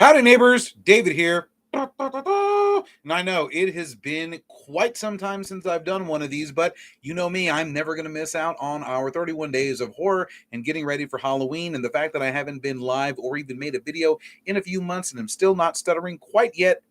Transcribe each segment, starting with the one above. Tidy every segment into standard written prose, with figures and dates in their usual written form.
Howdy Neighbors, David here. And I know it has been quite some time since I've done one of these, but you know me, I'm never going to miss out on our 31 days of horror and getting ready for Halloween. And the fact that I haven't been live or even made a video in a few months and I'm still not stuttering quite yet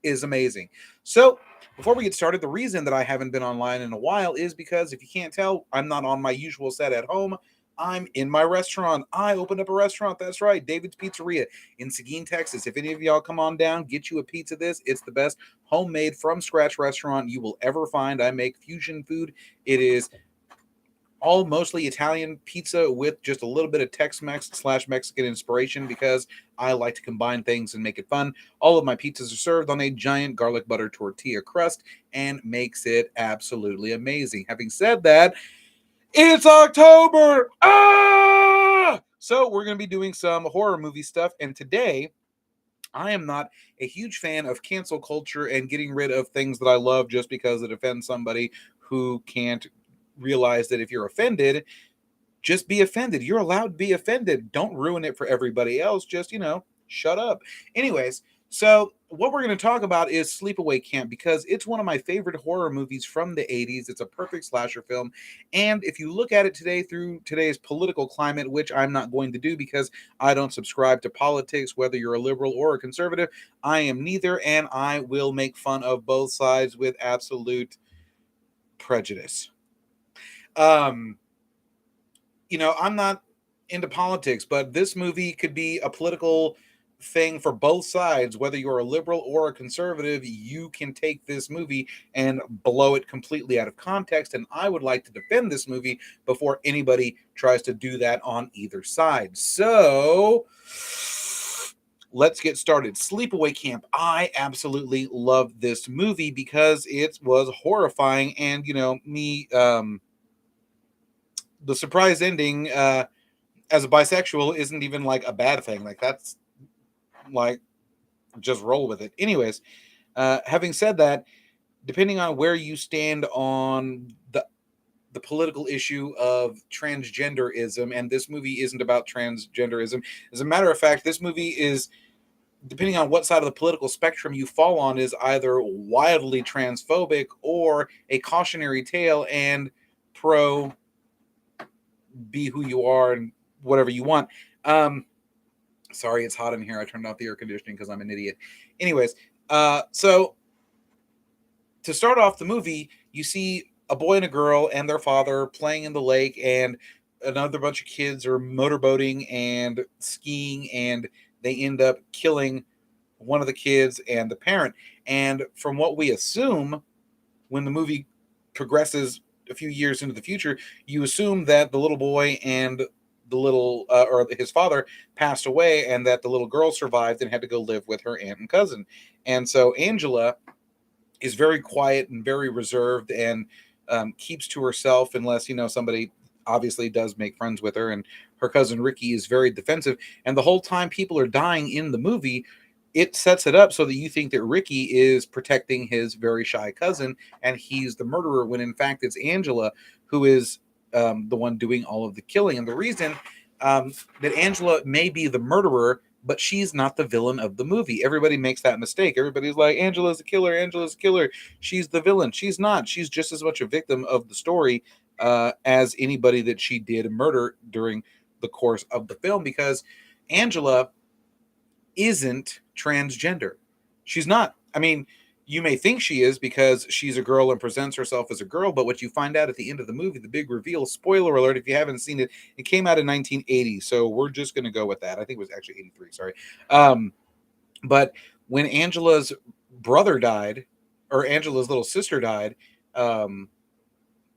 is amazing. So, before we get started, the reason that I haven't been online in a while is because if you can't tell, I'm not on my usual set at home. I'm in my restaurant. I opened up a restaurant. That's right, David's Pizzeria in Seguin, Texas. If any of y'all come on down, get you a pizza. It's the best homemade from scratch restaurant you will ever find. I make fusion food. It is all mostly Italian pizza with just a little bit of Tex-Mex / Mexican inspiration because I like to combine things and make it fun. All of my pizzas are served on a giant garlic butter tortilla crust and makes it absolutely amazing. Having said that, it's October! So we're going to be doing some horror movie stuff, and today I am not a huge fan of cancel culture and getting rid of things that I love just because it offends somebody who can't realize that if you're offended, just be offended. You're allowed to be offended. Don't ruin it for everybody else. Just, shut up. Anyways, so what we're going to talk about is Sleepaway Camp because it's one of my favorite horror movies from the 80s. It's a perfect slasher film. And if you look at it today through today's political climate, which I'm not going to do because I don't subscribe to politics, whether you're a liberal or a conservative, I am neither. And I will make fun of both sides with absolute prejudice. Um, I'm not into politics, but this movie could be a political thing for both sides. Whether you're a liberal or a conservative, you can take this movie and blow it completely out of context. And I would like to defend this movie before anybody tries to do that on either side. So let's get started. Sleepaway Camp. I absolutely love this movie because it was horrifying. And, the surprise ending as a bisexual isn't even like a bad thing. Like that's like just roll with it. Anyways, having said that, depending on where you stand on the political issue of transgenderism, and this movie isn't about transgenderism. As a matter of fact, this movie is, depending on what side of the political spectrum you fall on, is either wildly transphobic or a cautionary tale and pro be who you are and whatever you want. Sorry, it's hot in here. I turned off the air conditioning because I'm an idiot. Anyways, so to start off the movie, you see a boy and a girl and their father playing in the lake, and another bunch of kids are motorboating and skiing, and they end up killing one of the kids and the parent. And from what we assume, when the movie progresses a few years into the future, you assume that the little boy and the little or his father passed away, and that the little girl survived and had to go live with her aunt and cousin. And so Angela is very quiet and very reserved and keeps to herself unless somebody obviously does make friends with her. And her cousin Ricky is very defensive. And the whole time people are dying in the movie, it sets it up so that you think that Ricky is protecting his very shy cousin and he's the murderer, when in fact it's Angela who is the one doing all of the killing. And the reason that Angela may be the murderer, but she's not the villain of the movie. Everybody makes that mistake. Everybody's like, Angela's a killer, Angela's a killer. She's the villain. She's not. She's just as much a victim of the story as anybody that she did murder during the course of the film, because Angela isn't transgender. She's not. I mean, you may think she is because she's a girl and presents herself as a girl, but what you find out at the end of the movie, the big reveal, spoiler alert if you haven't seen it, it came out in 1980, so we're just going to go with that. I think it was actually 83, sorry. But when Angela's brother died, or Angela's little sister died,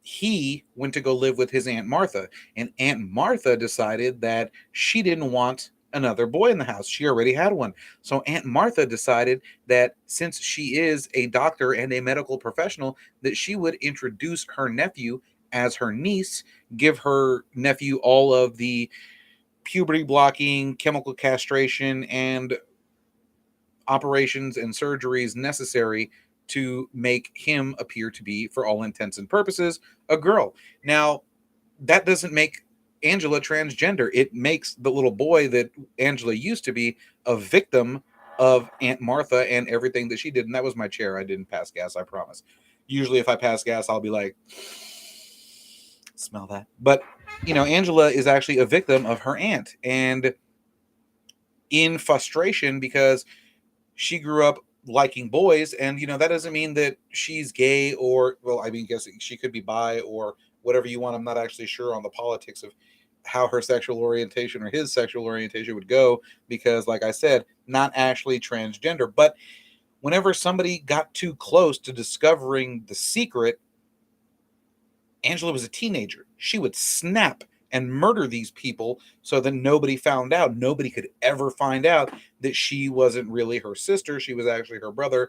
he went to go live with his Aunt Martha, and Aunt Martha decided that she didn't want another boy in the house. She already had one. So Aunt Martha decided that since she is a doctor and a medical professional, that she would introduce her nephew as her niece, give her nephew all of the puberty blocking, chemical castration, and operations and surgeries necessary to make him appear to be, for all intents and purposes, a girl. Now, that doesn't make Angela transgender. It makes the little boy that Angela used to be a victim of Aunt Martha and everything that she did. And that was my chair. I didn't pass gas, I promise. Usually if I pass gas, I'll be like, smell that. But, Angela is actually a victim of her aunt. And in frustration, because she grew up liking boys, and that doesn't mean that she's gay, or, well, I mean, guess she could be bi or whatever you want. I'm not actually sure on the politics of how her sexual orientation or his sexual orientation would go, because like I said, not actually transgender. But whenever somebody got too close to discovering the secret, Angela was a teenager. She would snap and murder these people so that nobody found out. Nobody could ever find out that she wasn't really her sister. She was actually her brother,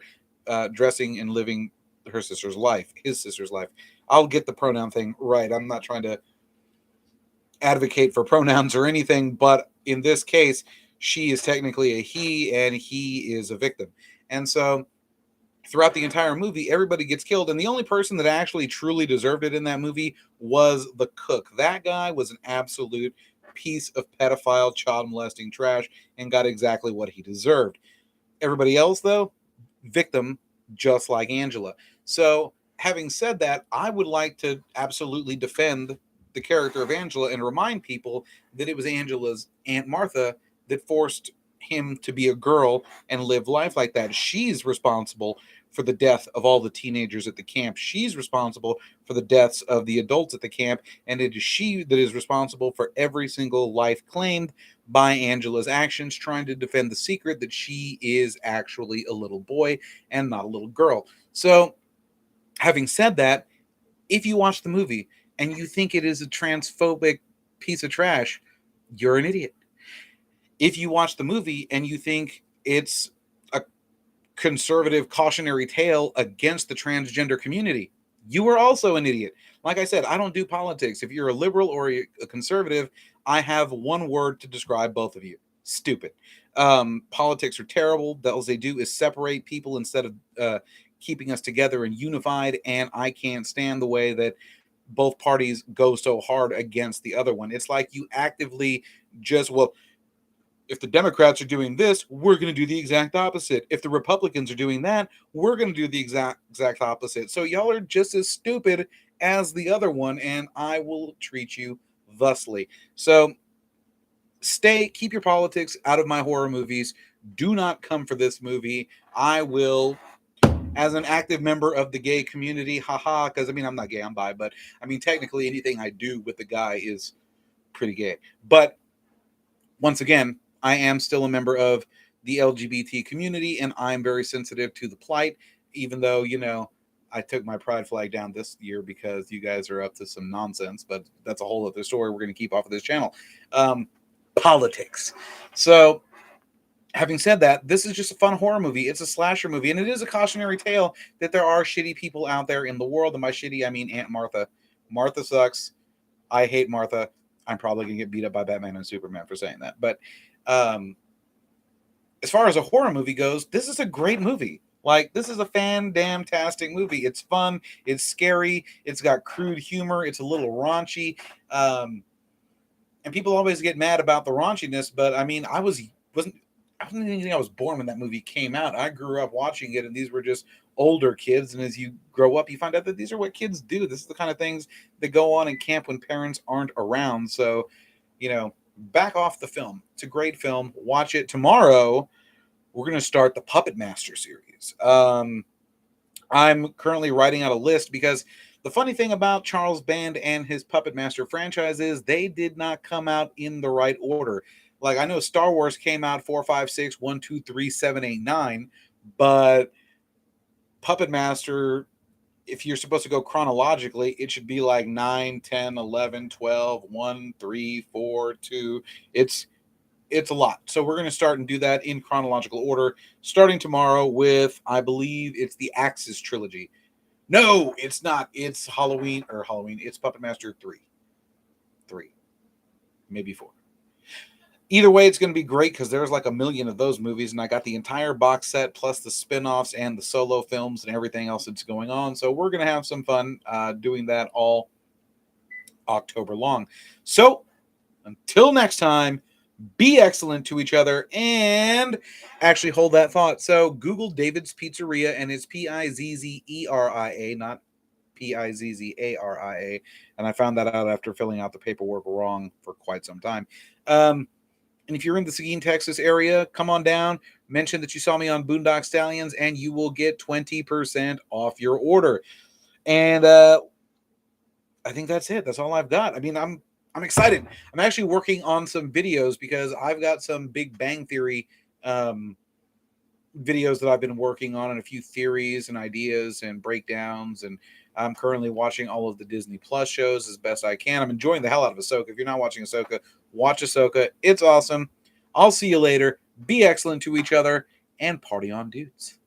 dressing and living her sister's life, his sister's life. I'll get the pronoun thing right. I'm not trying to advocate for pronouns or anything, but in this case, she is technically a he and he is a victim. And so throughout the entire movie, everybody gets killed, and the only person that actually truly deserved it in that movie was the cook. That guy was an absolute piece of pedophile, child molesting trash, and got exactly what he deserved. Everybody else, though, victim, just like Angela. So, having said that, I would like to absolutely defend the character of Angela and remind people that it was Angela's Aunt Martha that forced him to be a girl and live life like that. She's responsible for the death of all the teenagers at the camp. She's responsible for the deaths of the adults at the camp, and it is she that is responsible for every single life claimed by Angela's actions, trying to defend the secret that she is actually a little boy and not a little girl. So, having said that, if you watch the movie and you think it is a transphobic piece of trash, you're an idiot. If you watch the movie and you think it's a conservative cautionary tale against the transgender community, you are also an idiot. Like I said, I don't do politics. If you're a liberal or a conservative, I have one word to describe both of you: stupid. Politics are terrible. All they do is separate people instead of keeping us together and unified. And I can't stand the way that both parties go so hard against the other one. It's like you actively just, well, if the Democrats are doing this, we're going to do the exact opposite. If the Republicans are doing that, we're going to do the exact opposite. So y'all are just as stupid as the other one, and I will treat you thusly. So keep your politics out of my horror movies. Do not come for this movie. I will, as an active member of the gay community, haha, because I mean, I'm not gay, I'm bi, but I mean, technically anything I do with the guy is pretty gay. But once again, I am still a member of the LGBT community, and I'm very sensitive to the plight, even though, I took my pride flag down this year because you guys are up to some nonsense, but that's a whole other story we're going to keep off of this channel. Politics. So, having said that, this is just a fun horror movie. It's a slasher movie, and it is a cautionary tale that there are shitty people out there in the world, and by shitty, I mean Aunt Martha. Martha sucks. I hate Martha. I'm probably going to get beat up by Batman and Superman for saying that. But as far as a horror movie goes, this is a great movie. Like, this is a fan-damn-tastic movie. It's fun. It's scary. It's got crude humor. It's a little raunchy. And people always get mad about the raunchiness, but I mean, I wasn't anything. I was born when that movie came out. I grew up watching it, and these were just older kids. And as you grow up, you find out that these are what kids do. This is the kind of things that go on in camp when parents aren't around. So, back off the film. It's a great film. Watch it. Tomorrow, we're going to start the Puppet Master series. I'm currently writing out a list because the funny thing about Charles Band and his Puppet Master franchise is they did not come out in the right order. Like, I know Star Wars came out 4, 5, 6, 1, 2, 3, 7, 8, 9, but Puppet Master, if you're supposed to go chronologically, it should be like 9, 10, 11, 12, 1, 3, 4, 2. It's a lot. So we're going to start and do that in chronological order, starting tomorrow with, I believe it's the Axis trilogy. No, it's not. It's Halloween. It's Puppet Master 3, maybe 4. Either way, it's going to be great because there's like a million of those movies, and I got the entire box set plus the spin-offs and the solo films and everything else that's going on. So we're going to have some fun doing that all October long. So until next time, be excellent to each other, and actually hold that thought. So Google David's Pizzeria, and it's Pizzeria, not Pizzaria. And I found that out after filling out the paperwork wrong for quite some time. And if you're in the Seguin, Texas area, come on down, mention that you saw me on Boondock Stallions, and you will get 20% off your order. And I think that's it. That's all I've got. I mean, I'm excited. I'm actually working on some videos because I've got some Big Bang Theory videos that I've been working on, and a few theories and ideas and breakdowns. And I'm currently watching all of the Disney Plus shows as best I can. I'm enjoying the hell out of Ahsoka. If you're not watching Ahsoka, watch Ahsoka. It's awesome. I'll see you later. Be excellent to each other and party on, dudes.